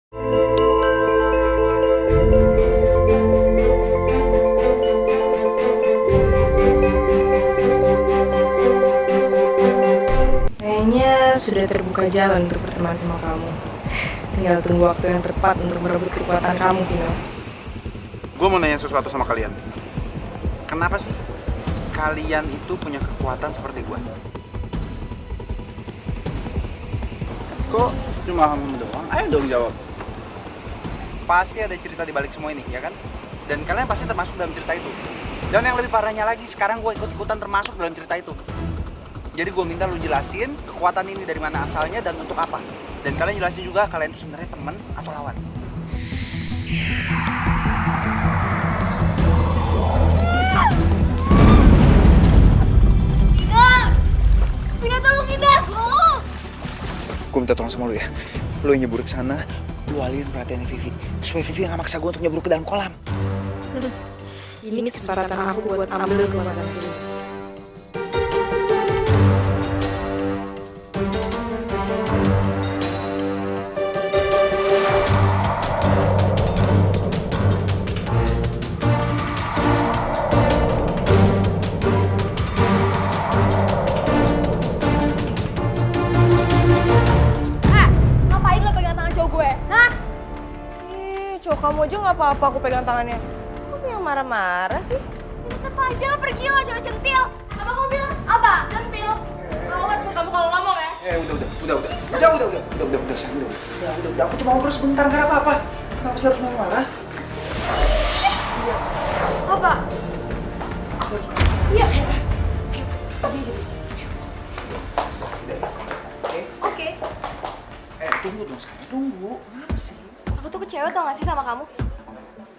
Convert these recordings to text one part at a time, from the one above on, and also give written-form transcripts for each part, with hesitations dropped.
Kayaknya sudah terbuka jalan untuk berteman sama kamu. Tinggal tunggu waktu yang tepat untuk merebut kekuatan kamu, Vino. Gue mau nanya sesuatu sama kalian. Kenapa sih kalian itu punya kekuatan seperti gue? Kok cuma kamu doang? Ayo dong jawab. Pasti ada cerita di balik semua ini, ya kan? Dan kalian pasti termasuk dalam cerita itu. Dan yang lebih parahnya lagi, sekarang gue ikut-ikutan termasuk dalam cerita itu. Jadi gue minta lu jelasin kekuatan ini dari mana asalnya dan untuk apa. Dan kalian jelasin juga kalian itu sebenarnya teman atau lawan. Vino, tolongin aku! Gue minta tolong sama lu ya. Lu yang nyebur ke sana, lu alihin perhatiannya Vivi. Supaya Vivi gak maksa gue untuk nyebur ke dalam kolam. Ini kesempatan aku buat ambil kekuatan Vino. Ngapain lo pegang tangan cowok gue? Hah? Cowok kamu aja gak apa-apa aku pegang tangannya. Kamu yang marah-marah sih? Tetep aja lo pergi lo, cewek centil. Apa kamu bilang? Apa? Centil. Awas ya kamu kalau ngomong ya. Udah, sayang, udah. Aku cuma ngobrol sebentar, gak ada apa-apa. Kenapa sih harus marah-marah? Apa? Iya. Oke. Tunggu dong, sayang. Tunggu. Kenapa sih? Aku tuh kecewa tau gak sih sama kamu?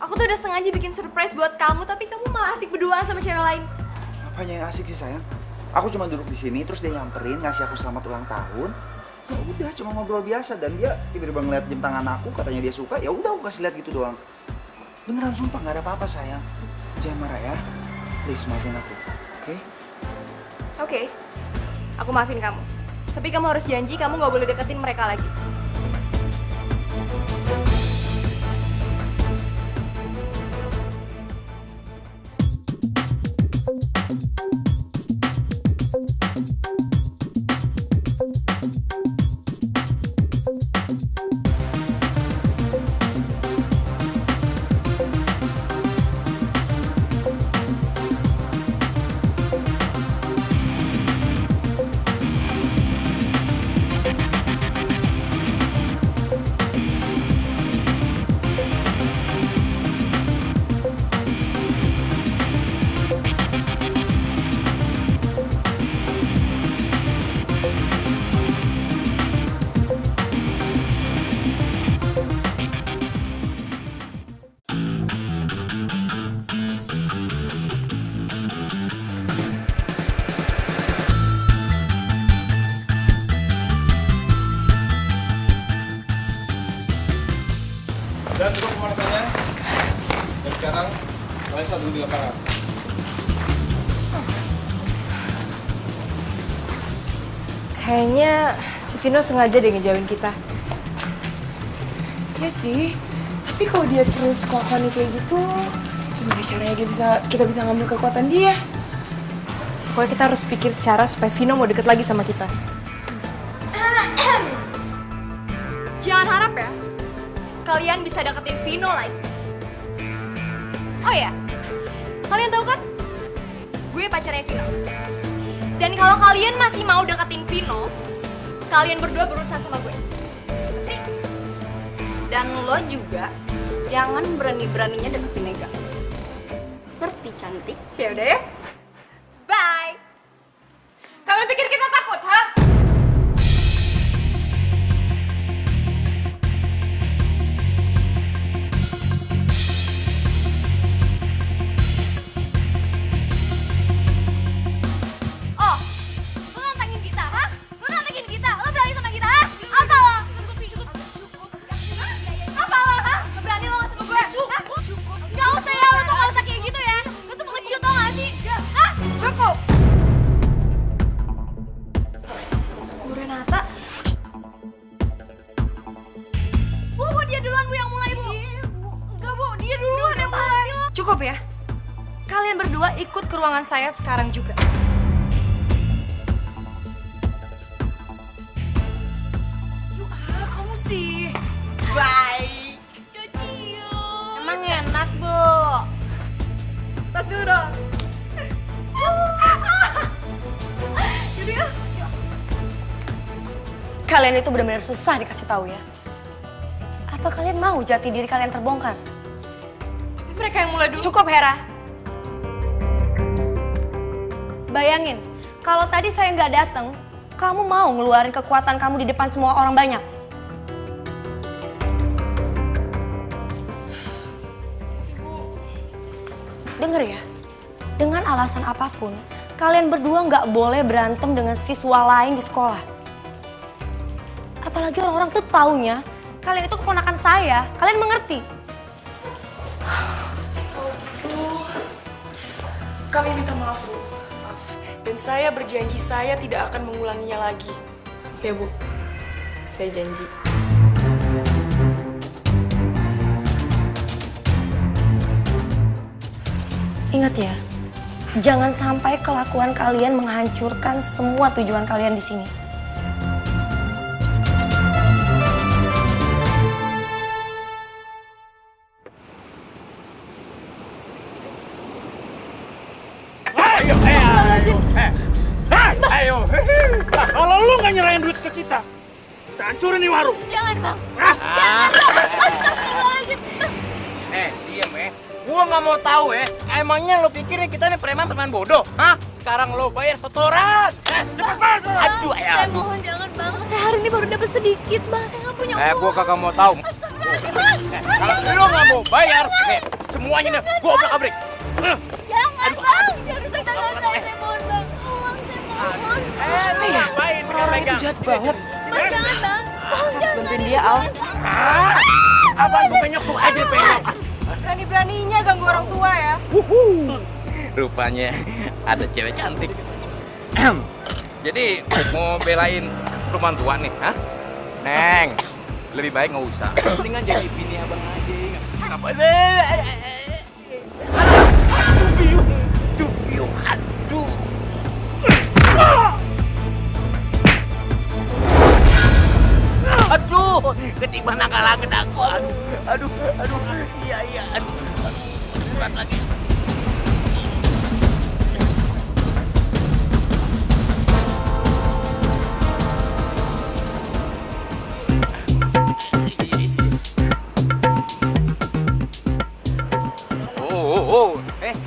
Aku tuh udah sengaja bikin surprise buat kamu, tapi kamu malah asik berduaan sama cewek lain. Apanya yang asik sih, sayang? Aku cuma duduk di sini, terus dia nyamperin, ngasih aku selamat ulang tahun. Ya udah, cuma ngobrol biasa. Dan dia tiba-tiba ngeliat jam tangan aku, katanya dia suka. Ya udah, aku kasih lihat gitu doang. Beneran sumpah, nggak ada apa-apa, sayang. Jangan marah ya. Please, maafin aku. Oke? Oke. Aku maafin kamu. Tapi kamu harus janji kamu gak boleh deketin mereka lagi. Dan untuk pemanasannya, dan sekarang kalian satu di lapangan. Kayaknya si Vino sengaja deh ngejauhin kita. Iya sih, tapi kalau dia terus kelakuannya kayak gitu, gimana caranya kita bisa ngambil kekuatan dia? Pokoknya kita harus pikir cara supaya Vino mau deket lagi sama kita. Jangan harap ya, kalian bisa deketin Vino lagi. Oh ya, kalian tahu kan? Gue pacarnya Vino. Dan kalau kalian masih mau deketin Vino, kalian berdua berurusan sama gue. Ngerti? Dan lo juga jangan berani-beraninya deketin Mega. Ngerti, cantik? Ya udah ya. Bye. Kalian pikir kita takut, ha? Oh, lo nantangin kita, ha? Lo nantangin kita? Lo berani sama kita, ha? Apa lo? Apa lo, ha? Berani lo sama gue? Cukup. Gak usah ya, lo tuh gak usah kayak gitu ya. Lo tuh pengecut tau gak sih? berdua ikut ke ruangan saya sekarang juga. Kamu sih baik. Emang enak, Bu. Tas dulu dong. Jadi ya. Kalian itu benar-benar susah dikasih tahu ya. Apa kalian mau jati diri kalian terbongkar? Tapi mereka yang mulai dulu. Cukup, Hera. Bayangin, kalau tadi saya nggak datang, kamu mau ngeluarin kekuatan kamu di depan semua orang banyak. Dengar ya, dengan alasan apapun, kalian berdua nggak boleh berantem dengan siswa lain di sekolah. Apalagi orang-orang tuh taunya, kalian itu keponakan saya, kalian mengerti? Kami minta maaf, Bu. Maaf. Dan saya berjanji saya tidak akan mengulanginya lagi. Ya Bu, saya janji. Ingat ya, jangan sampai kelakuan kalian menghancurkan semua tujuan kalian di sini. Ayo. Kalau lu nggak nyerahin duit ke kita hancurin nih warung. Jangan, Bang. Jangan, Bang. Astagfirullahaladzim. Diem Gua nggak mau tahu emangnya lo pikirin kita nih preman bodoh? Hah? Sekarang lo bayar setoran. Cepet masuk. Aduh, Saya mohon jangan, Bang. Saya hari ini baru dapat sedikit, Bang. Saya nggak punya uang. Gua kagak mau tahu. Astagfirullahaladzim, Bang. Kalau lo nggak mau bayar, semuanya nih gua obrak-abrik. Jangan, Bang. Jangan rusak dagangan saya mohon, Bang. Uang saya mohon. Lu ngapain Orang itu jahat banget. Bang, jangan, Bang. Bang, jangan. bantuin dia, Al. Abang gua penyok tuh aja penyok. Berani-beraninya ganggu orang tua ya. Rupanya ada cewek cantik. Jadi mau belain rumah tua nih, hah? Neng, lebih baik nggak usah. Mendingan jadi bini abang aja. Apa deh? Aduh, biung, aduh. Aduh, ketiban nakal lagi aku. Aduh. Iya, aduh. Berat lagi.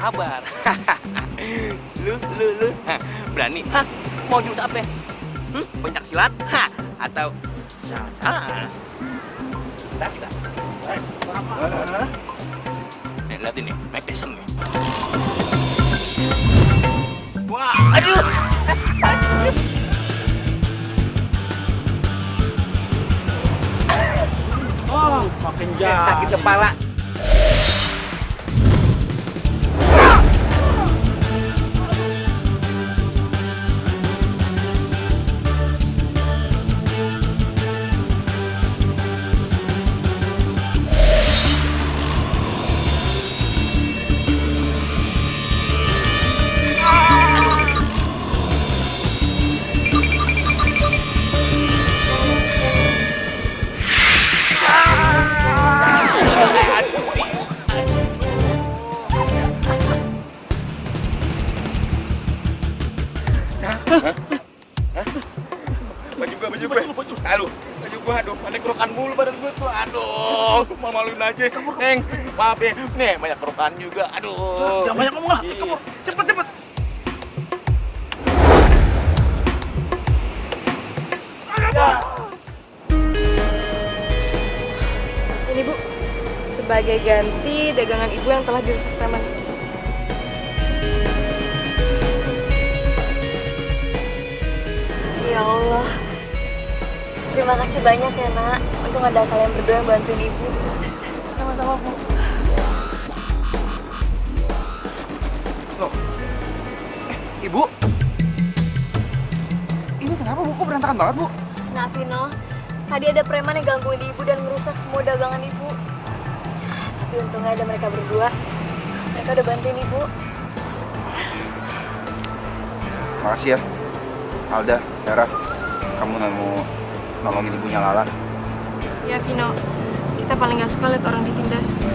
Sabar. Lu berani? Hah? Mau jurus apa? Pencak silat? Hah? Atau salsa? Salsa? Nih, lihat ini, Mike Tyson nih. Wah, aduh. Oh, makin jahat. Sakit kepala. Baju gue, aduh, ada kerokan mulu badan gue tuh, aduh, malu-maluin aja, Neng, maaf ya, nih banyak kerokan juga, aduh. Jangan banyak ngomong lah, kabur, cepet. Ini Bu, sebagai ganti dagangan Ibu yang telah dirusak preman. Ya Allah. Terima kasih banyak ya, Nak. Untung ada kalian berdua yang bantuin Ibu. Sama-sama Bu. Loh, Ibu? Ini kenapa Bu? Kok berantakan banget Bu? Nah, Vino. Tadi ada preman yang gangguin Ibu dan merusak semua dagangan Ibu. Tapi untungnya ada mereka berdua. Mereka udah bantuin Ibu. Makasih ya, Alda, Hera. Kamu mau nolongin ibunya Lala. Ya Vino, kita paling gak suka lihat orang ditindas.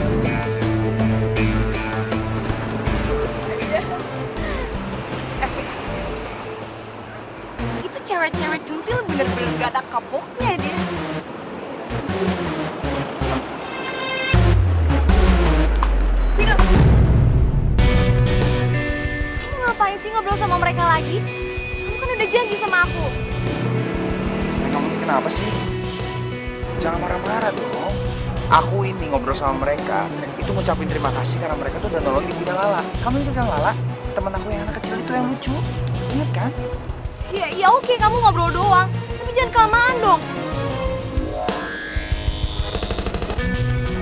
Itu cewek-cewek centil bener-bener gak ada kapoknya dia. Vino, kamu ngapain sih ngobrol sama mereka lagi? Kamu kan udah janji sama aku. Kamu ini kenapa sih? Jangan marah-marah dong. Aku ini ngobrol sama mereka, itu ngucapin terima kasih karena mereka tuh udah nolongin ibunya Lala. Kamu ingat kan Lala? Temen aku yang anak kecil itu yang lucu. Ingat kan? Ya oke, kamu ngobrol doang. Tapi jangan kelamaan dong.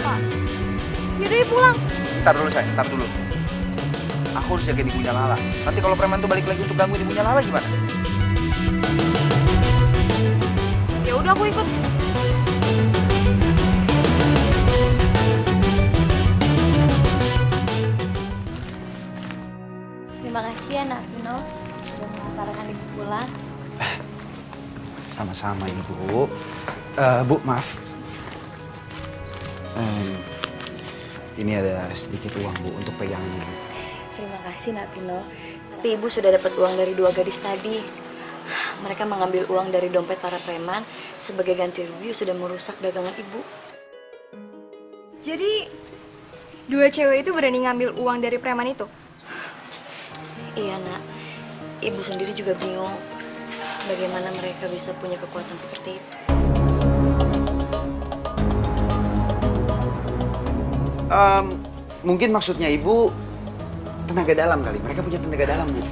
Pak, yaudah ya pulang. Ntar dulu sayang, ntar dulu. Aku harus jagain ibunya Lala. Nanti kalau preman tuh balik lagi untuk gangguin ibunya Lala gimana? Ya udah aku ikut. Terima kasih ya Nak Vino sudah mengantarkan ibu pulang. Sama-sama ibu. Bu maaf. Ini ada sedikit uang bu untuk pegangan ibu. Terima kasih Nak Vino. Tapi ibu sudah dapat uang dari 2 gadis tadi. Mereka mengambil uang dari dompet para preman sebagai ganti rugi sudah merusak dagangan ibu. Jadi, 2 cewek itu berani ngambil uang dari preman itu? Iya Nak, ibu sendiri juga bingung bagaimana mereka bisa punya kekuatan seperti itu. Mungkin maksudnya ibu tenaga dalam kali. Mereka punya tenaga dalam bu.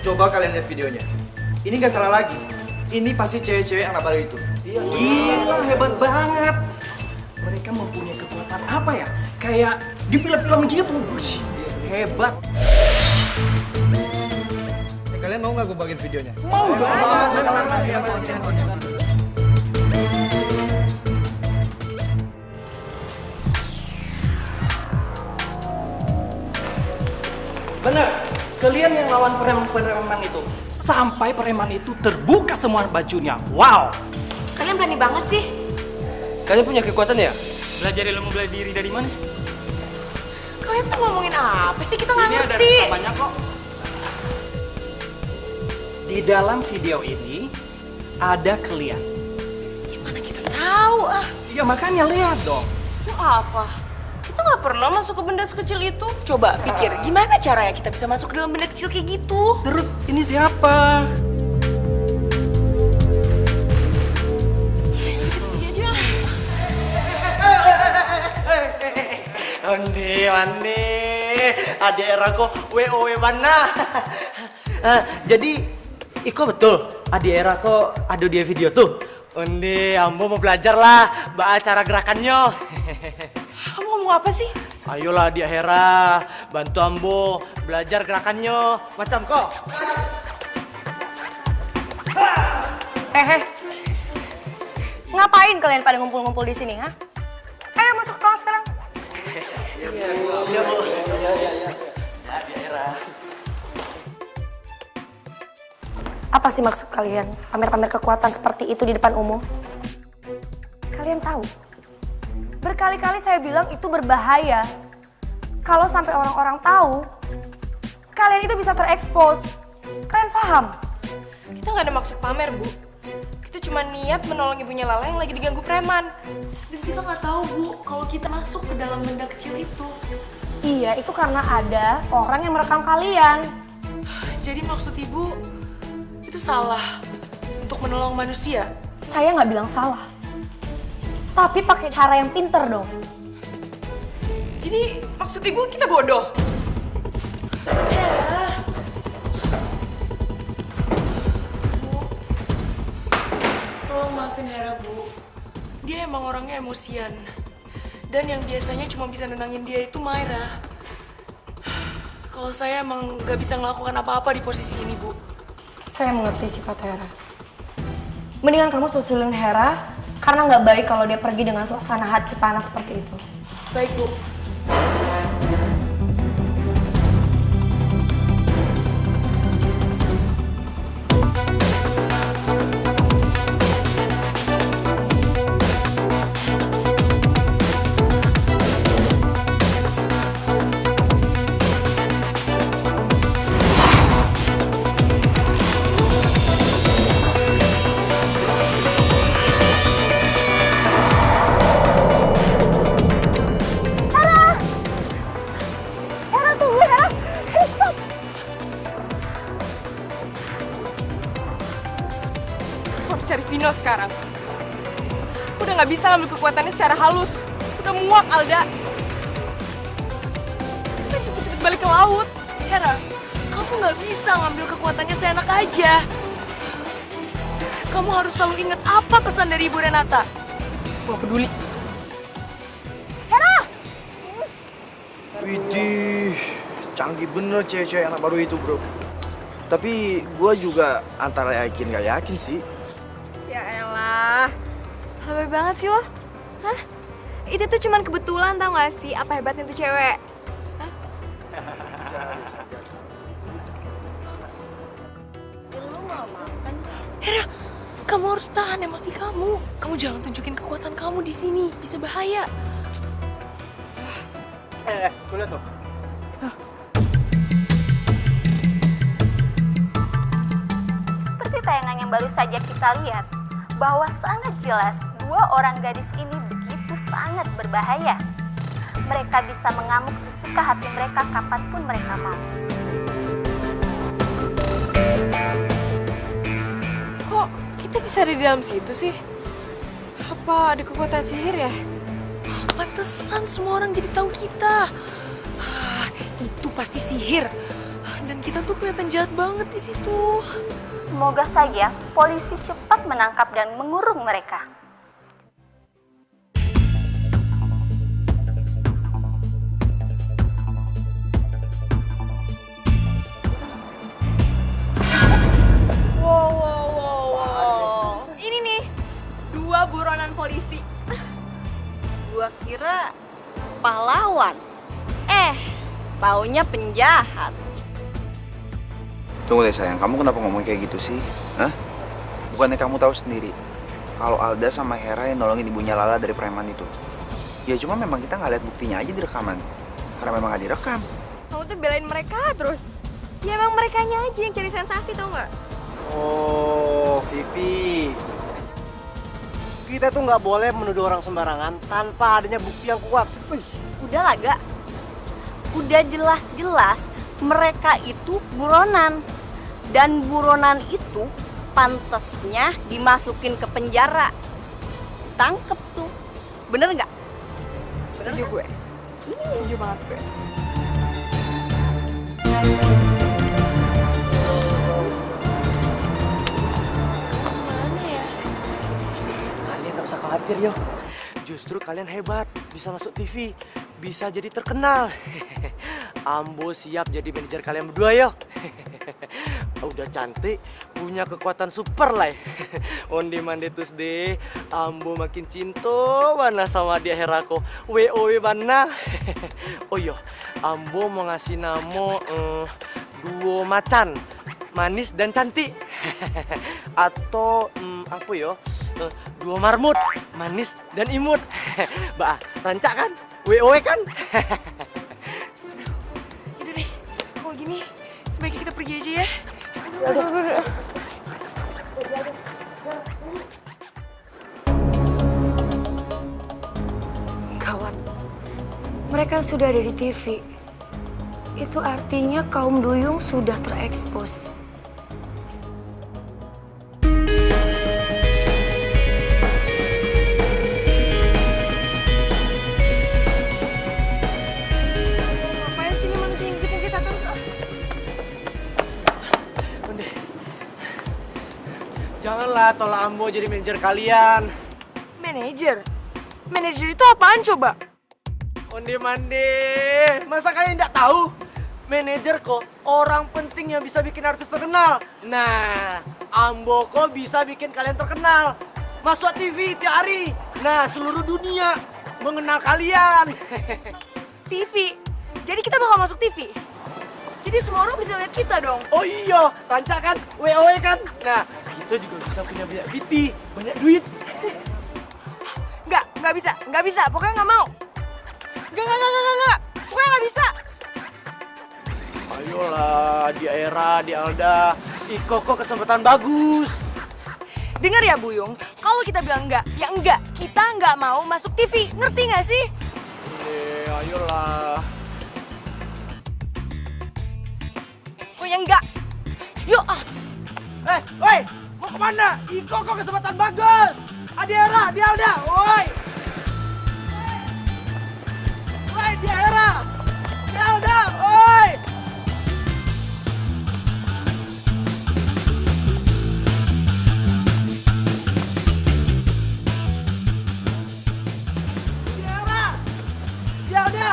Coba kalian lihat videonya. Ini nggak salah lagi. Ini pasti cewek-cewek anak baru itu. Iya. Gila, hebat banget. Mereka mempunyai kekuatan apa ya? Kayak di film-film gitu. Wush, hebat. Kalian mau nggak gue bagiin videonya? Mau dong. Bener. Kalian yang lawan preman itu, sampai preman itu terbuka semua bajunya. Wow! Kalian berani banget sih. Kalian punya kekuatan ya? Belajar ilmu bela diri dari mana? Kalian tuh ngomongin apa sih? Kita nggak Ini ada ngerti. rekamannya kok. Di dalam video ini ada kalian. Gimana kita tahu ah? Iya makanya lihat dong. Itu apa? Kita nggak pernah masuk ke benda sekecil itu. Coba pikir, gimana caranya kita bisa masuk ke dalam benda kecil kayak gitu? Terus ini siapa? Onde, adik era kok WOW mana? Jadi, Iko betul, adik era kok ada di video tuh. Onde, Ambo mau belajar lah, cara gerakannya. Kamu ngomong apa sih? Ayolah dia Hera, bantu Ambo belajar gerakannya. Macam kok. Ngapain kalian pada ngumpul-ngumpul di sini, ha? Ayo masuk ke kelas sekarang. Iya, Bu. Ya, dia Hera. Apa sih maksud kalian pamer-pamer kekuatan seperti itu di depan umum? Kalian tahu? Berkali-kali saya bilang itu berbahaya. Kalau sampai orang-orang tahu, kalian itu bisa terekspos. Kalian paham? Kita nggak ada maksud pamer, Bu. Kita cuma niat menolong ibunya Lala yang lagi diganggu preman. Dan kita nggak tahu, Bu, kalau kita masuk ke dalam benda kecil itu. Iya, itu karena ada orang yang merekam kalian. Jadi maksud Ibu, itu salah untuk menolong manusia? Saya nggak bilang salah. Tapi pakai cara yang pinter dong. Jadi maksud Ibu kita bodoh? Bu, tolong maafin Hera, Bu. Dia emang orangnya emosian. Dan yang biasanya cuma bisa nenangin dia itu Myra. kalau saya emang nggak bisa melakukan apa-apa di posisi ini, Bu. Saya mengerti sifat Hera. Mendingan kamu susulin Hera, karena nggak baik kalau dia pergi dengan suasana hati panas seperti itu. Baik, Bu. Hera tunggu, Hera! Hera stop! Aku harus cari Vino sekarang. Aku udah nggak bisa ngambil kekuatannya secara halus. Udah muak, Alda. Kita cepet-cepet balik ke laut. Hera, kamu nggak bisa ngambil kekuatannya seenak aja. Kamu harus selalu ingat apa pesan dari Ibu Renata. Gua peduli. Widih, canggih bener cewek-cewek anak baru itu, bro. Tapi gue juga antara yakin gak yakin sih. Ya elah, lebay banget sih lo. Hah? Itu tuh cuman kebetulan tau gak sih apa hebatnya tuh cewek? Hah? Hera, kamu harus tahan emosi kamu. Kamu jangan tunjukin kekuatan kamu di sini, bisa bahaya. Tuh lihat tuh. Seperti tayangan yang baru saja kita lihat, bahwa sangat jelas dua orang gadis ini begitu sangat berbahaya. Mereka bisa mengamuk sesuka hati mereka kapanpun mereka mau. Kok kita bisa ada di dalam situ sih? Apa ada kekuatan sihir ya? Pantesan semua orang jadi tahu kita. Itu pasti sihir. Dan kita tuh kelihatan jahat banget di situ. Semoga saja polisi cepat menangkap dan mengurung mereka. Wow. Ini nih, 2 buronan polisi. Gua kira pahlawan. Taunya penjahat. Tunggu deh sayang, kamu kenapa ngomong kayak gitu sih? Hah? Bukannya kamu tahu sendiri kalau Alda sama Hera yang nolongin ibunya Lala dari preman itu? Ya cuma memang kita nggak lihat buktinya aja di rekaman. Karena memang nggak direkam. Kamu tuh belain mereka terus. Ya emang merekanya aja yang cari sensasi tau nggak? Oh, Vivi. Kita tuh nggak boleh menuduh orang sembarangan tanpa adanya bukti yang kuat. Udah lah, Gak. Udah jelas-jelas mereka itu buronan. Dan buronan itu pantesnya dimasukin ke penjara. Tangkep tuh. Bener nggak? Setuju gue. Setuju banget gue. Kalian gak usah khawatir, yo. Justru kalian hebat, bisa masuk TV, bisa jadi terkenal. Ambo siap jadi manajer kalian berdua, yo. Udah cantik, punya kekuatan super lah. Ondi mande tus deh, Ambo makin cinta mana sama dia Herako. WOW mana? Oh iya, Ambo mau ngasih nama duo macan, manis dan cantik. Atau apa yo? Dua marmut, manis dan imut. Mbak, rancak kan? WOW kan? Udah deh, kalau gini sebaiknya kita pergi aja ya. Gawat. Mereka sudah ada di TV. Itu artinya kaum duyung sudah terekspos. Ngapain sih ini manusia yang ngikutin kita terus? Janganlah tolak Ambo jadi manajer kalian. Manajer? Manajer itu apaan coba? Onde mande, masa kalian nggak tahu? manajer kok orang penting yang bisa bikin artis terkenal. Nah, Ambo kok bisa bikin kalian terkenal. Masuk TV tiap hari. Nah, seluruh dunia mengenal kalian. TV. Jadi kita bakal masuk TV. Jadi semua orang bisa lihat kita dong. Oh iya, rancak kan, WOE kan. Nah, kita juga bisa punya banyak VT, banyak duit. Nggak bisa. Pokoknya nggak mau. Nggak. Pokoknya nggak bisa. Ayolah, di Era, di Alda, Iko kok kesempatan bagus. Dengar ya Buyung, kalau kita bilang enggak, ya enggak. Kita nggak mau masuk TV, ngerti nggak sih? Ayolah. Oh ya enggak. Yuk Woi, mau kemana? Iko kok kesempatan bagus. Di Era, di Alda, woi. Woi, di Era, di Alda, woi. Di Era, di Alda.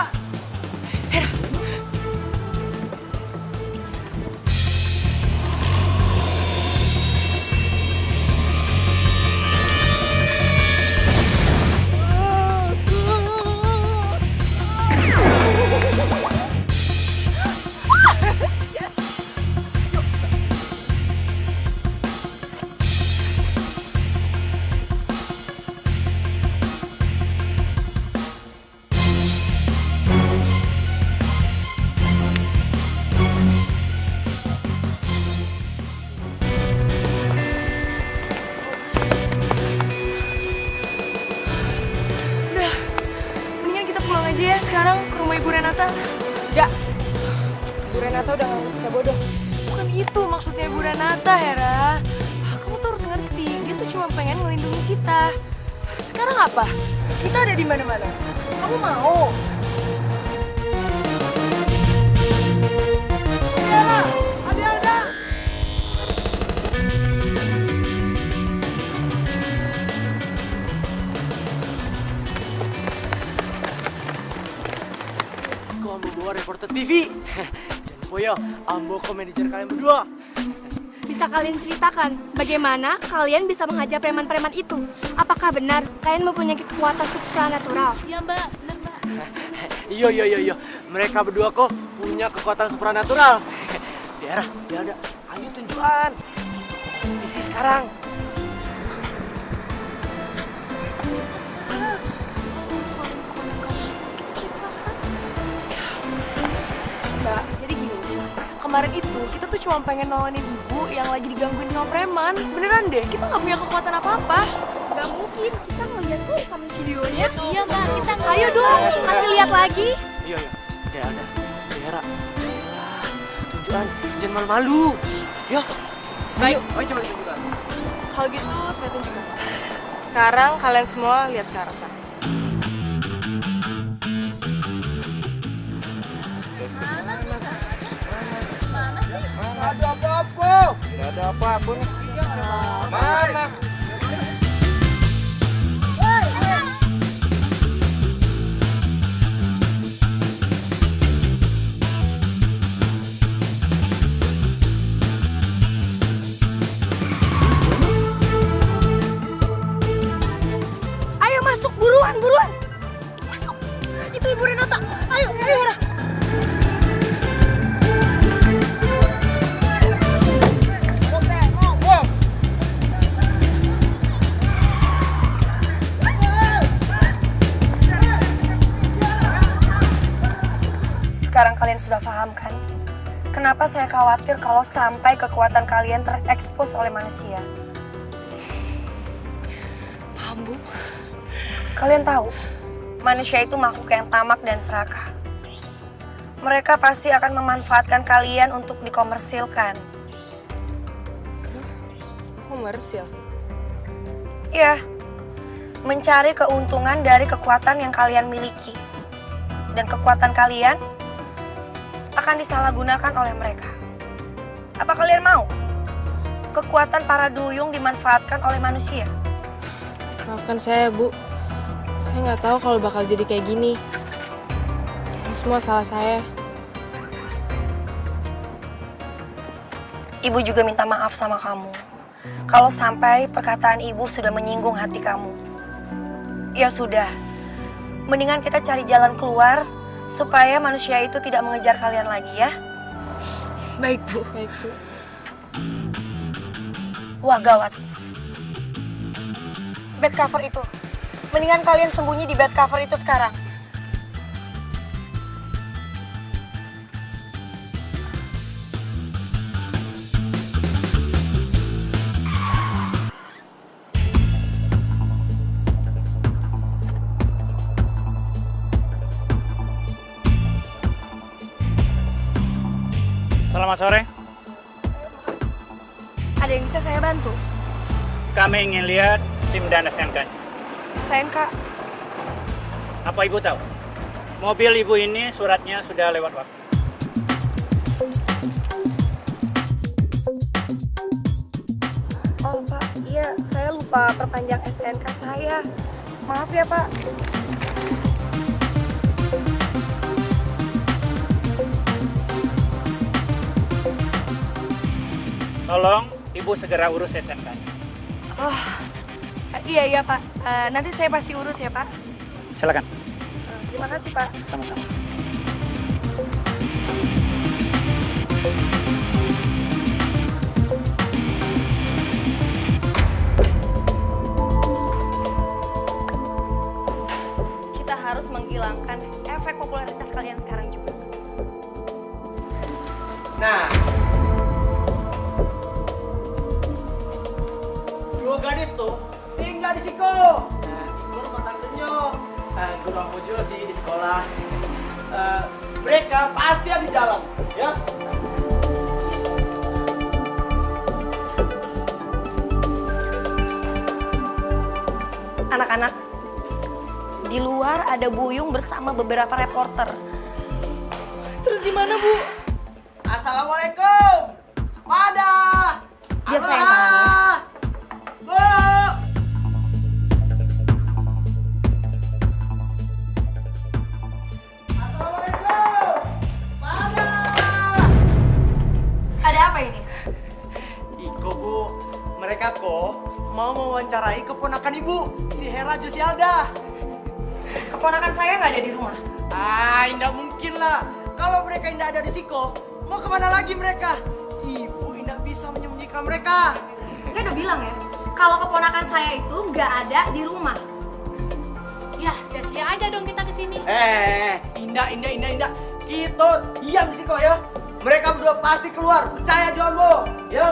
Mendingan kita pulang aja ya sekarang ke rumah Ibu Renata. Ya. Ibu Renata udah nganggap kita bodoh. Bukan itu maksudnya Ibu Renata, Hera. Kamu tuh harus ngerti, dia tuh cuma pengen melindungi kita. Sekarang apa? Kita ada di mana-mana. Kamu mau? Ya, ada. Kok Ambo bawa reporter TV? Jangan lupa ya, Ambo kok manajer kalian berdua. Bisa kalian ceritakan bagaimana kalian bisa menghajar preman-preman itu? Apakah benar kalian mempunyai kekuatan supranatural? Ya Mbak, bener Mbak. Iya. Mereka berdua kok punya kekuatan supranatural. Di Era, di Alda, ayo tunjukkan. TV sekarang. Mbak, jadi gini. Kemarin itu kita tuh cuma pengen nolongin ibu yang lagi digangguin sama preman. Beneran deh, kita nggak punya kekuatan apa-apa. Gak mungkin, kita ngeliat tuh rekaman videonya. Iya Mbak, kita Ayo dong, kasih lihat lagi. Iya. Di Alda, di Era. Ayolah, tunjukkan. Jangan malu-malu. Ya. Ayo coba tunjukkan. Kalau gitu saya tunjukkan. Sekarang kalian semua lihat ke arah sana. Nggak ada apa-apa. Nggak ada apa-apa nih. Mana? Ayo masuk, buruan. Masuk. Itu Ibu Renata. Ayo, Hera. Sekarang kalian sudah paham kan? Kenapa saya khawatir kalau sampai kekuatan kalian terekspos oleh manusia? Paham, Bu? Kalian tahu, manusia itu makhluk yang tamak dan serakah. Mereka pasti akan memanfaatkan kalian untuk dikomersilkan. Komersil. Ya, mencari keuntungan dari kekuatan yang kalian miliki. Dan kekuatan kalian akan disalahgunakan oleh mereka. Apa kalian mau kekuatan para duyung dimanfaatkan oleh manusia? Maafkan saya, Bu. Saya nggak tahu kalau bakal jadi kayak gini. Ini semua salah saya. Ibu juga minta maaf sama kamu. Kalau sampai perkataan ibu sudah menyinggung hati kamu. Ya sudah, mendingan kita cari jalan keluar supaya manusia itu tidak mengejar kalian lagi ya. Baik, Bu. Baik, Bu. Wah gawat. Bed cover itu. Mendingan kalian sembunyi di bed cover itu sekarang. Selamat sore. Ada yang bisa saya bantu? Kami ingin lihat SIM dan STNK. STNK? Apa Ibu tahu? Mobil Ibu ini suratnya sudah lewat waktu. Oh Pak, iya saya lupa perpanjang STNK saya. Maaf ya Pak. Tolong Ibu segera urus STNK. Oh, iya Pak. Nanti saya pasti urus ya Pak. Silakan. Terima kasih Pak. Sama-sama. Kita harus menghilangkan efek popularitas kalian sekarang juga. Nah, dua gadis tuh tinggal di Siko. Nah, itu rumah tantenya. Guru aku juga sih di sekolah. Mereka pasti ada di dalam, ya. Anak-anak, di luar ada Buyung bersama beberapa reporter. Terus gimana Bu? Assalamualaikum. Sepada. Biar saya yang tangannya. Bu. Assalamualaikum. Sepada. Ada apa ini? Iko Bu, mereka kok mau mewawancarai keponakan Ibu, si Hera Josialda. Keponakan saya nggak ada di rumah. Indah mungkin lah. Kalau mereka indah ada di Siko, mau kemana lagi mereka? Ibu indah bisa menyembunyikan mereka. Saya udah bilang ya, kalau keponakan saya itu nggak ada di rumah. Ya, sia-sia aja dong kita kesini. Indah. Kita diam di Siko ya. Mereka berdua pasti keluar. Percaya Jombo. Ya.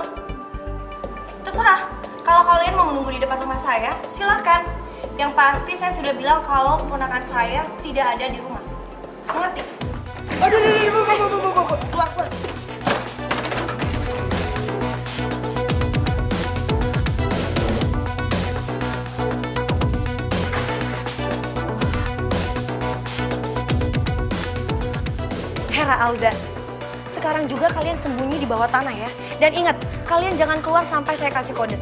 Terserah. Kalau kalian mau menunggu di depan rumah saya, silakan. Yang pasti saya sudah bilang kalau keponakan saya tidak ada di rumah. Mengerti? Aduh, Bu. Keluar. Hera Alda, sekarang juga kalian sembunyi di bawah tanah ya. Dan ingat, kalian jangan keluar sampai saya kasih kode.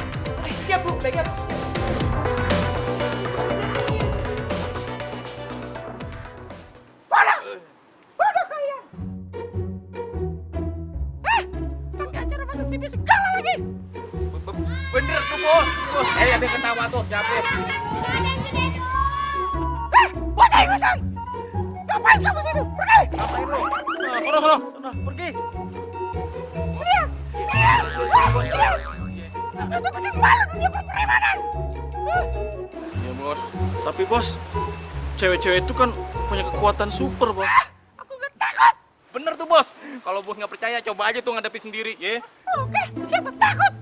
Siap, Bu. Baik ya, Bu. Bodoh kalian. Pakai acara masuk TV segala lagi. Bener tuh bos. Ada ketawa tuh siapa? Bocah ingusan. Ngapain kamu situ? Pergi. Ngapain lo? Sono. Pergi. Lihat. Itu bikin malu dunia perpremanan. Ya bos, tapi bos, cewek-cewek itu kan punya kekuatan super bos. Aku gak takut. Bener tuh bos. Kalau bos nggak percaya, coba aja tuh ngadepi sendiri, ya. Oke, siapa takut?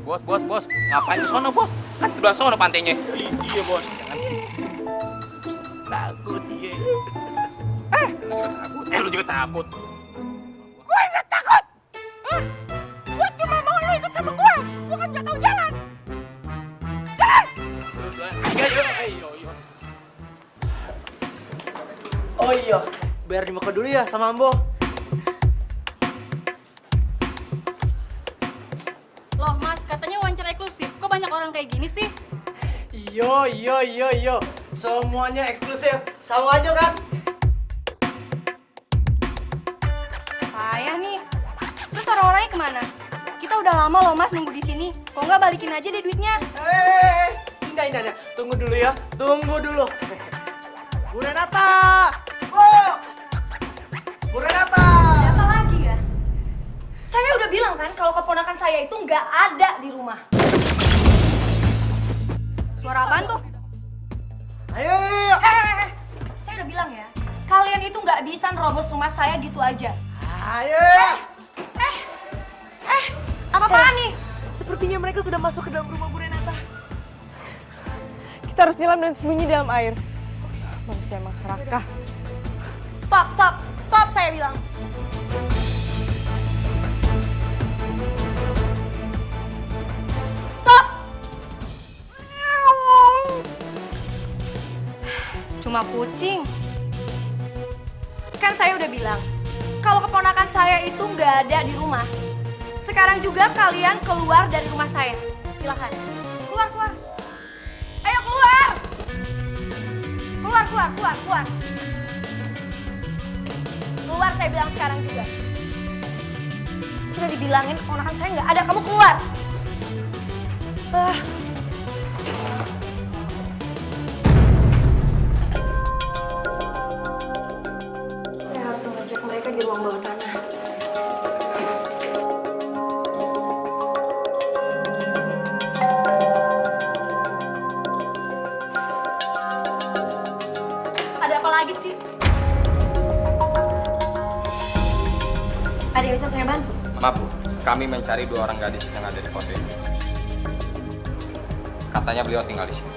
Bos. Ngapain ke sono bos? Kan sebelah sono pantainya. Iya bos. Takut, iya. Lu juga takut. Gue nggak takut. Gue cuma mau lu ikut sama gue. Gue kan nggak tahu jalan. Jalan. Ayo. Oh iya, bayar di muka dulu ya sama Ambo. Loh mas, katanya wawancara eksklusif. Kok banyak orang kayak gini sih? Iya. Semuanya eksklusif. Sama aja kan? Payah nih. Terus Terus orang-orangnya kemana? Kita udah lama loh mas nunggu di sini. Kok nggak balikin aja deh duitnya? Indah. Tunggu dulu ya. Tunggu dulu. Bu Renata! Bu Renata! Ada apa lagi ya? Saya udah bilang kan kalau keponakan saya itu nggak ada di rumah. Suara apaan tuh? Ayo. Saya udah bilang ya, kalian itu nggak bisa nerobos rumah saya gitu aja. Ayo. Apa-apaan nih? Sepertinya mereka sudah masuk ke dalam rumah Bu Renata. Kita harus nyelam dan sembunyi dalam air. Manusia emang serakah. Stop saya bilang. Stop! Cuma kucing. Kan saya udah bilang, kalau keponakan saya itu nggak ada di rumah. Sekarang juga kalian keluar dari rumah saya. Silakan. Keluar. Ayo keluar. Keluar. Keluar saya bilang sekarang juga. Sudah dibilangin keponakan saya nggak ada, kamu keluar. Saya harus mengecek mereka di ruang bawah tanah. Ada apa lagi sih? Ada yang bisa saya bantu? Maaf Bu, kami mencari 2 orang gadis yang ada di foto ini. Katanya beliau tinggal di sini.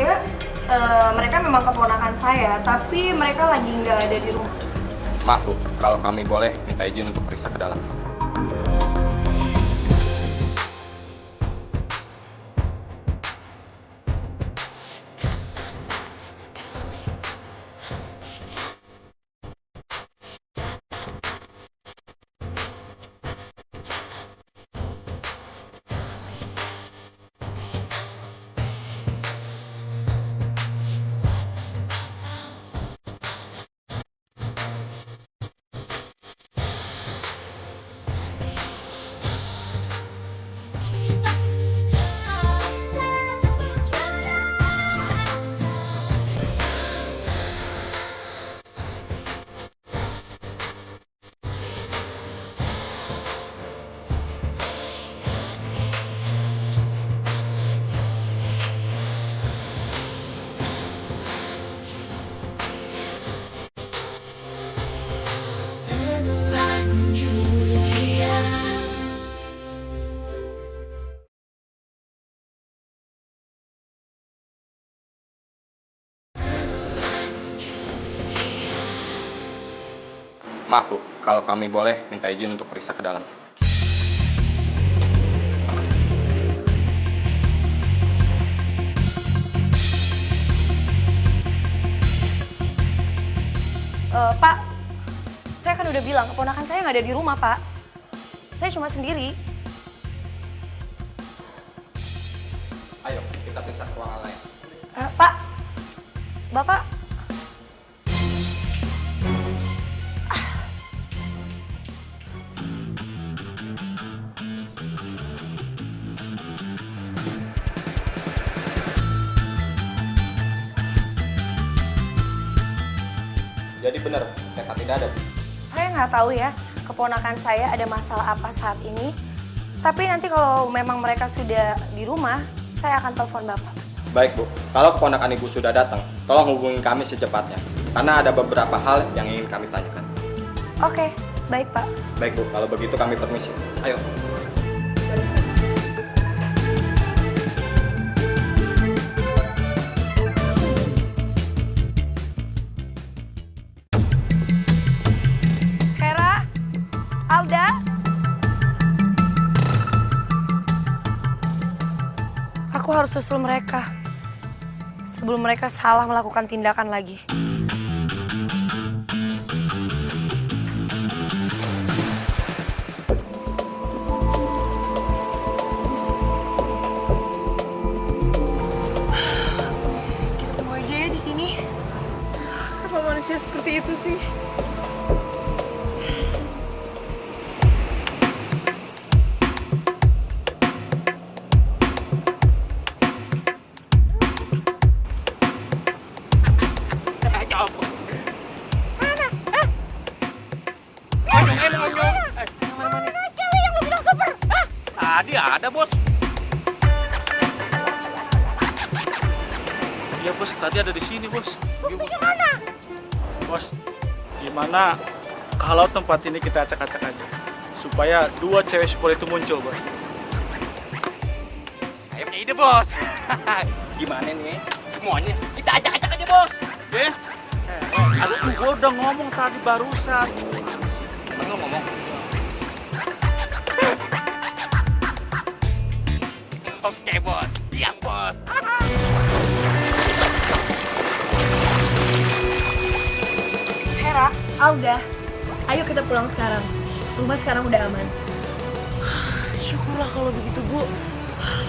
Iya, mereka memang keponakan saya, tapi mereka lagi nggak ada di rumah. Maaf Bu, kalau kami boleh minta izin untuk periksa ke dalam. Maaf Bu, kalau kami boleh minta izin untuk periksa ke dalam. Pak, saya kan udah bilang keponakan saya nggak ada di rumah, Pak. Saya cuma sendiri. Ayo, kita periksa ke ruangan lain. Pak, Bapak. Jadi benar, mereka tidak ada. Saya nggak tahu ya keponakan saya ada masalah apa saat ini. Tapi nanti kalau memang mereka sudah di rumah, saya akan telepon Bapak. Baik Bu, kalau keponakan Ibu sudah datang, tolong hubungi kami secepatnya. Karena ada beberapa hal yang ingin kami tanyakan. Oke, baik Pak. Baik Bu, kalau begitu kami permisi. Ayo. Hera, Alda. Aku harus susul mereka sebelum mereka salah melakukan tindakan lagi. Kita tunggu aja ya di sini. Kenapa manusia seperti itu sih? bos. Iya bos, tadi ada di sini bos. Buktinya mana? Bos, gimana kalau tempat ini kita acak-acak aja? Supaya 2 cewek super itu muncul bos. Saya punya ide bos. Gimana nih? Semuanya kita acak-acak aja bos. Aduh, gua udah ngomong tadi barusan. Emang lo ngomong? Oke bos, iya bos. Hera, Alga, ayo kita pulang sekarang. Rumah sekarang udah aman. Syukurlah kalau begitu, Bu.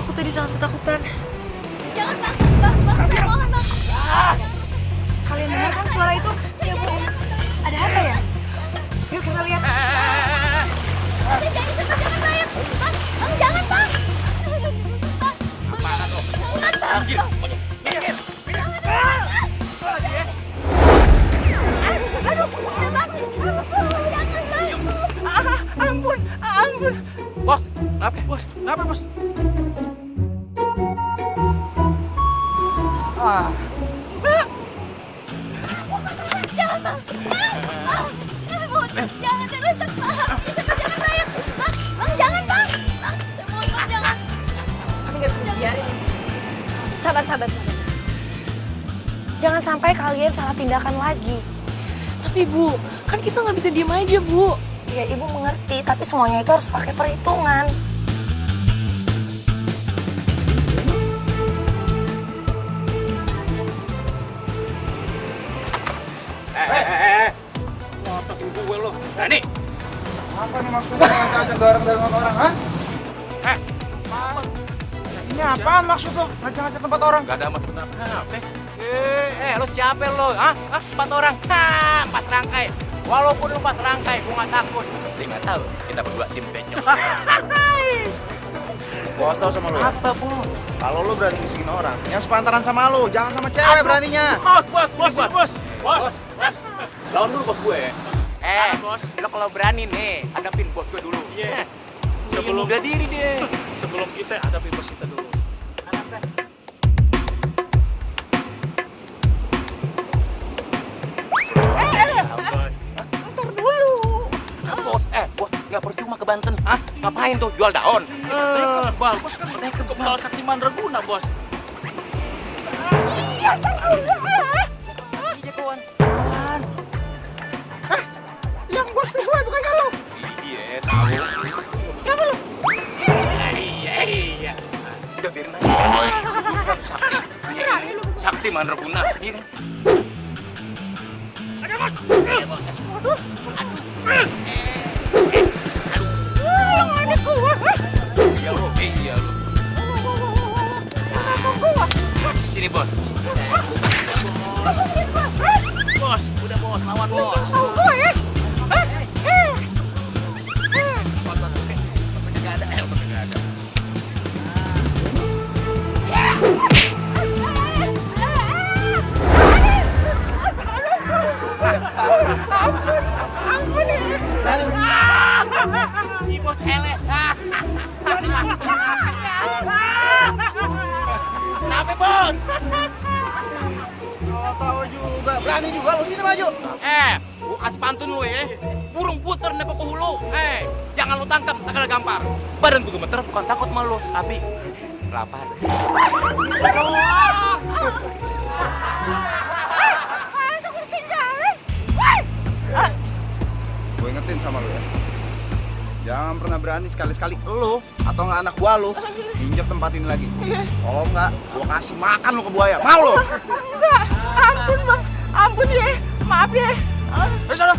Aku tadi sangat ketakutan. Jangan, Bang. Bang, saya mohon, Bang. Kalian dengar kan suara itu? Ya, Bu. Ada apa ya? Yuk kita lihat. Jangan saya. Bang, jangan, Bang. Apaan lo? Minggir. Ampun. Bos, kenapa? Bos, kenapa bos? Jangan, Bang. Jangan terus, Bang. Jangan saya. Bang, jangan, Bang. Bang, saya mohon, Bang, jangan. Kami nggak bisa biarin. Sabar. Jangan sampai kalian salah tindakan lagi. Tapi Bu, kan kita nggak bisa diem aja, Bu. Ya ibu mengerti, tapi semuanya itu harus pakai perhitungan. Ngotot gue lo. Berani? Apa nih maksudnya ngacak-ngacak bareng dari orang, ha? Ini apaan maksud lo? Ngacak-ngacak tempat orang? Gak ada maksud apa-apa. Lo siapa lo? Hah? 4 orang? Pas rangkai. Walaupun lu pas rangkai, gue gak takut. Dia gak tahu, kita berdua tim becok. Bos tau sama lo ya? Apa, Bos? Kalau lo berani ngisingin orang, yang sepantaran sama lo, jangan sama cewek beraninya. Bos. Lawan dulu bos gue. Lo kalau berani nih, hadapin bos gue dulu. Iya. Sebelum udah diri deh. Sebelum kita hadapin bos kita dulu. Bos, nggak percuma ke Banten. Hah? Ngapain tuh jual daun? Kebal, bos kan kebal sakti mandraguna bos. Iya, kawan. Yang bos tuh gue, bukan lo. Iya, tahu. Siapa lo? Iya. Udah biarin aja. Sakti. Sakti mandraguna. Ini. Ada bos. Iya, bos. Aduh. Ada gue. Iya lo. Sini bos. Bos, udah bos, lawan bos. Gue ya. Ampun ya. Bos ele. Kenapa bos? Tahu juga, berani juga lo sini maju. Gua kasih pantun lu ya. Burung puter nepo ke hulu. Jangan lu tangkap, tak kena gampar. Badan gua gemeter bukan takut sama lu, tapi lapar. Langsung ketinggalan. Gue ingetin sama lo ya. Jangan pernah berani sekali-sekali lo atau nggak anak buah lo injek tempat ini lagi. Kalau nggak, gue kasih makan lo ke buaya. Mau lo? Enggak. Ampun, Bang. Ampun ya. Maaf ya. Ayo sana.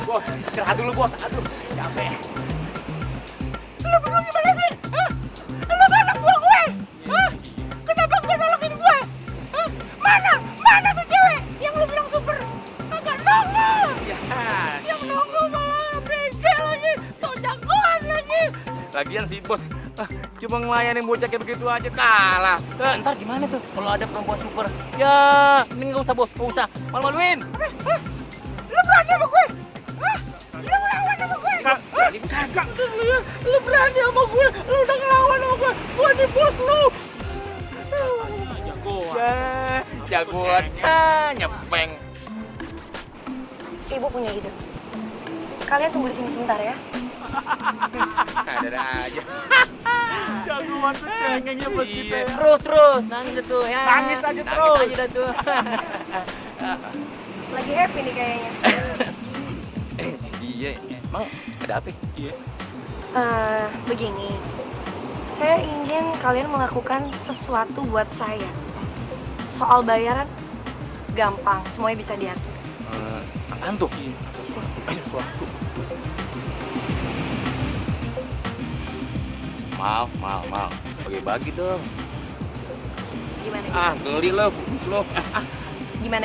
Bos, istirahat dulu bos. Aduh, capek. Lu berdua gimana sih? Hah? Lu kan anak buah gue. Hah? Kenapa gue nolongin gue? Hah? Mana tuh cewek yang lu bilang super? Agak nongol. Yang nongol malah bengkel lagi. So jagoan lagi. Lagian sih bos, cuma ngelayanin bocah kayak begitu aja kalah. Ntar gimana tuh kalau ada perempuan super? Ya, mending gak usah bos, gak usah. Malu-maluin. Lu berani sama gue? Hah? Lu melawan sama gue? berani sama gue, lu udah ngelawan sama gue nih bos lu. Jagoan, nyepeng. Ibu punya ide. Kalian tunggu di sini sebentar ya. Ada aja. Jagoan tuh cengengnya buat kita. Iya. Terus nangis tuh ya. Nangis aja terus. Nangis aja tuh. Lagi happy nih kayaknya. Iya, emang ada apa? Iya. Begini. Saya ingin kalian melakukan sesuatu buat saya. Soal bayaran gampang, semuanya bisa diatur. Apaan tuh? Sesuatu. Mal. Bagi-bagi dong. Gimana? Geli lo. Gimana?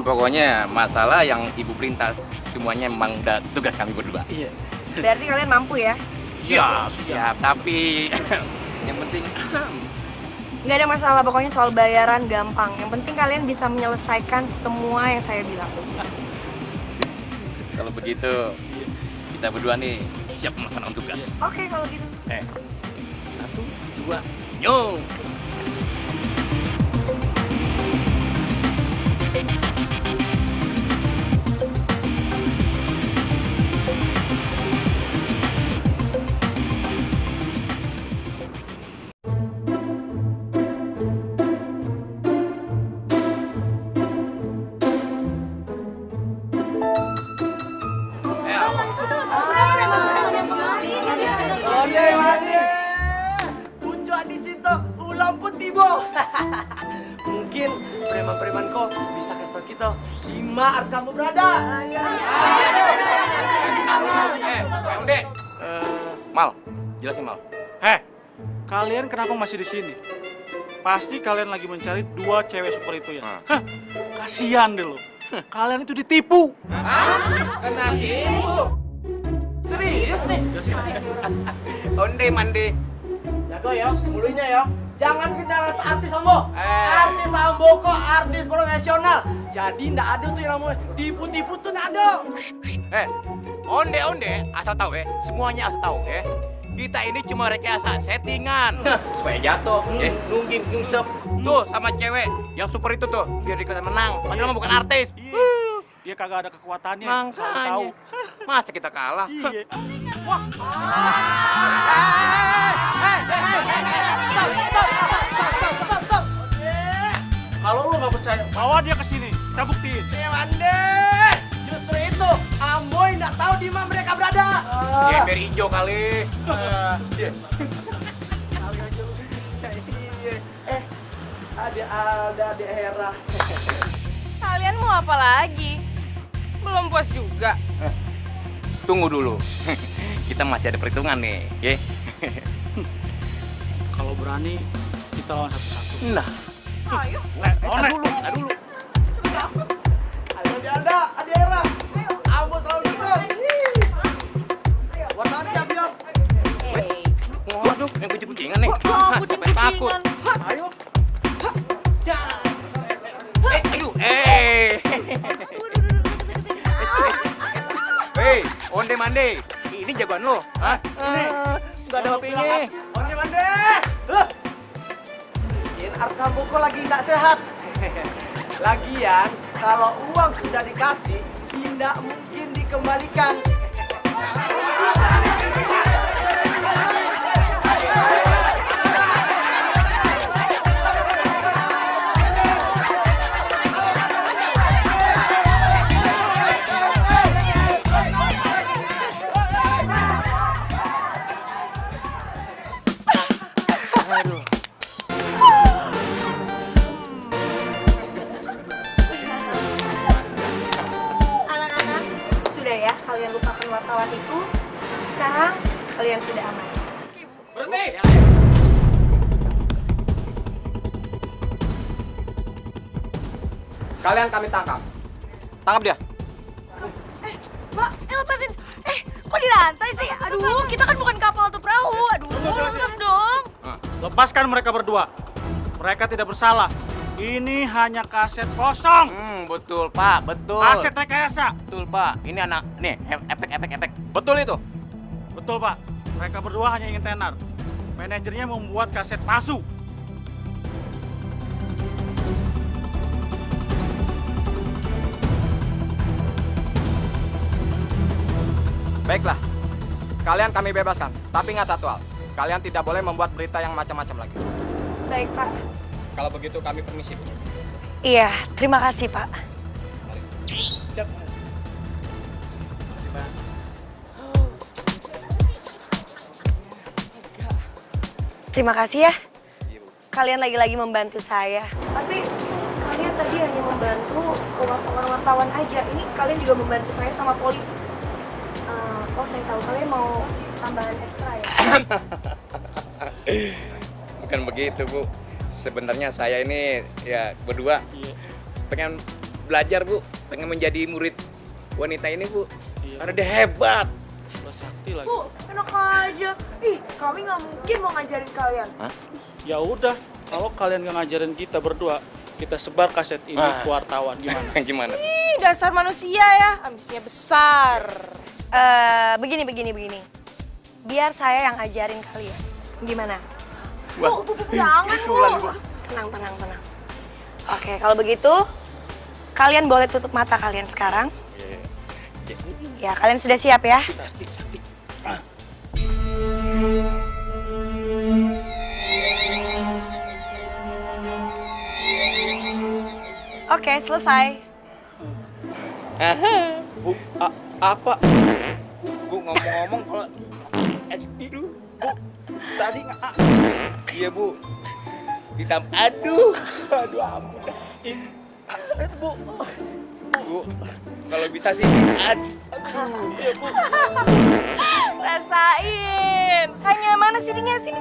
Pokoknya masalah yang ibu perintah semuanya memang udah tugas kami berdua. Iya. Berarti kalian mampu ya? Siap. Tapi yang penting Nggak ada masalah, pokoknya soal bayaran gampang. Yang penting kalian bisa menyelesaikan semua yang saya bilang. kalau begitu kita berdua nih siap melaksanakan tugas. Oke, kalau gitu. 1, 2, nyong. Mungkin preman-preman kok bisa kasih tau kita di mana Arti Sambo berada. Onde. Mal, jelasin Mal. Kalian kenapa masih di sini? Pasti kalian lagi mencari 2 cewek super itu ya. Hah, kasihan deh lo. Kalian itu ditipu. Kena tipu. Serius nih? Onde mande. Jago ya, mulainya ya. Jangan kita artis Sambo. Artis Sambo kok artis profesional. Jadi ndak ada tuh yang namanya tipu-tipu tuh ndak ada. Onde, asal tahu semuanya asal tahu kita ini cuma rekayasa settingan supaya jatuh, nungging, nyungsep tuh sama cewek yang super itu tuh biar dikata menang. Padahal bukan artis. Dia kagak ada kekuatannya. Makanya. Tahu. Masa kita kalah? Iya. Stop. Kalau lu nggak percaya, bawa dia ke sini. Kita buktiin. Wande, justru itu Amboy nggak tahu di mana mereka berada. Ember hijau kali. Kali aja lu. Ada Hera. Kalian mau apa lagi? Belum puas juga. Tunggu dulu. Kita masih ada perhitungan nih, ya. Kalau berani, kita lawan satu-satu. Nah. Ayo. Dulu. Ada Hera. Ambo selalu dulu. Wartawan siap ya. Waduh, yang kucing-kucingan nih. Sampai takut. Ayo. Ayo. Onde mande. Ini jagoan lo. Hah? Enggak ada HP-nya. Onde mande. Bikin Arti Sambo kok lagi nggak sehat. Lagian, kalau uang sudah dikasih, tidak mungkin dikembalikan. Anak-anak, sudah ya kalian lupakan wartawan itu. Sekarang kalian sudah aman. Berhenti. Kalian kami tangkap. Tangkap dia. Mbak, lepasin. Kok dirantai sih? Aduh, kita kan bukan kapal atau perahu. Aduh, lepas dong. Lepaskan mereka berdua. Mereka tidak bersalah. Ini hanya kaset kosong. Betul Pak, betul. Kaset rekayasa. Betul Pak. Ini anak nih efek. Betul itu. Betul Pak, mereka berdua hanya ingin tenar. Manajernya membuat kaset palsu. Baiklah, kalian kami bebaskan. Tapi ingat satu hal, kalian tidak boleh membuat berita yang macam-macam lagi. Baik, Pak. Kalau begitu kami permisi. Iya, terima kasih, Pak. Siap. Terima kasih ya. Kalian lagi-lagi membantu saya. Tapi kalian tadi hanya membantu ke wartawan aja. Ini kalian juga membantu saya sama polisi. Oh, saya tahu kalian mau tambahan ekstra ya? Bukan begitu, Bu. Sebenarnya saya ini ya berdua pengen belajar, Bu. Pengen menjadi murid wanita ini, Bu. Karena dia hebat. Sakti lagi. Bu, enak aja. Ih, kami nggak mungkin mau ngajarin kalian. Ya udah, kalau kalian nggak ngajarin kita berdua, kita sebar kaset ini ke wartawan. Gimana? Gimana? Ih, dasar manusia ya, ambisinya besar. Begini. Biar saya yang ajarin kalian. Gimana? Bu, jangan, Bu. Tenang. Oke, kalau begitu, kalian boleh tutup mata kalian sekarang. Ya, kalian sudah siap ya? Oke, selesai. Bu, apa? Bu, ngomong-ngomong kalau Bu, tadi iya, Bu. Aduh, ampun. Bu, kalau bisa sih Rasain. Hanya mana sininya? Sini.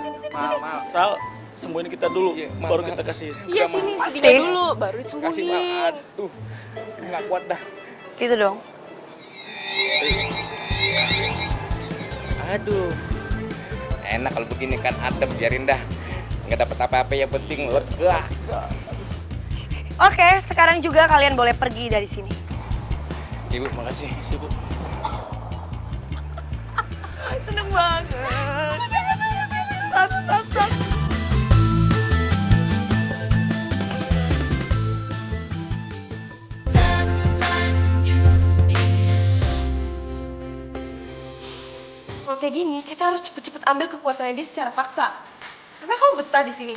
Sal, sembuhin kita dulu, baru kita kasih. Iya, sini sininya dulu, baru kasih, disembuhin. aduh. Nggak kuat dah. Gitu dong. Aduh. Enak kalau begini kan, adem, biarin dah. Nggak dapat apa-apa, yang penting lega. Oke, sekarang juga kalian boleh pergi dari sini. Ibu, makasih. Bu. Seneng banget. Tas. Kalau kayak gini, kita harus cepet-cepet ambil kekuatannya dia secara paksa. Karena kamu betah di sini.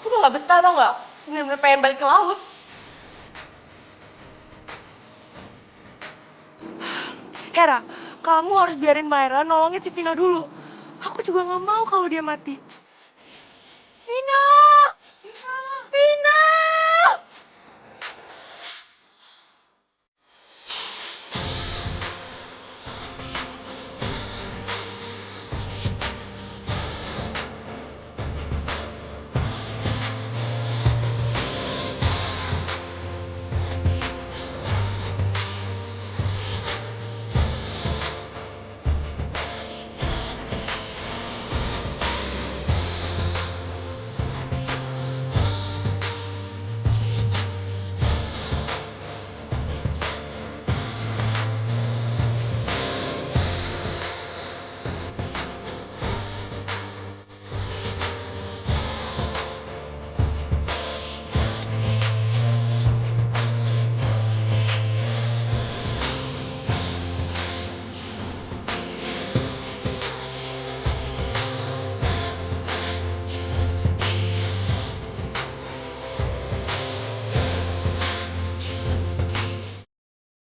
Aku udah gak betah, tau gak? Bener-bener pengen balik ke laut. Hera, kamu harus biarin Myra nolongin si Vino dulu. Aku juga gak mau kalau dia mati. Vino!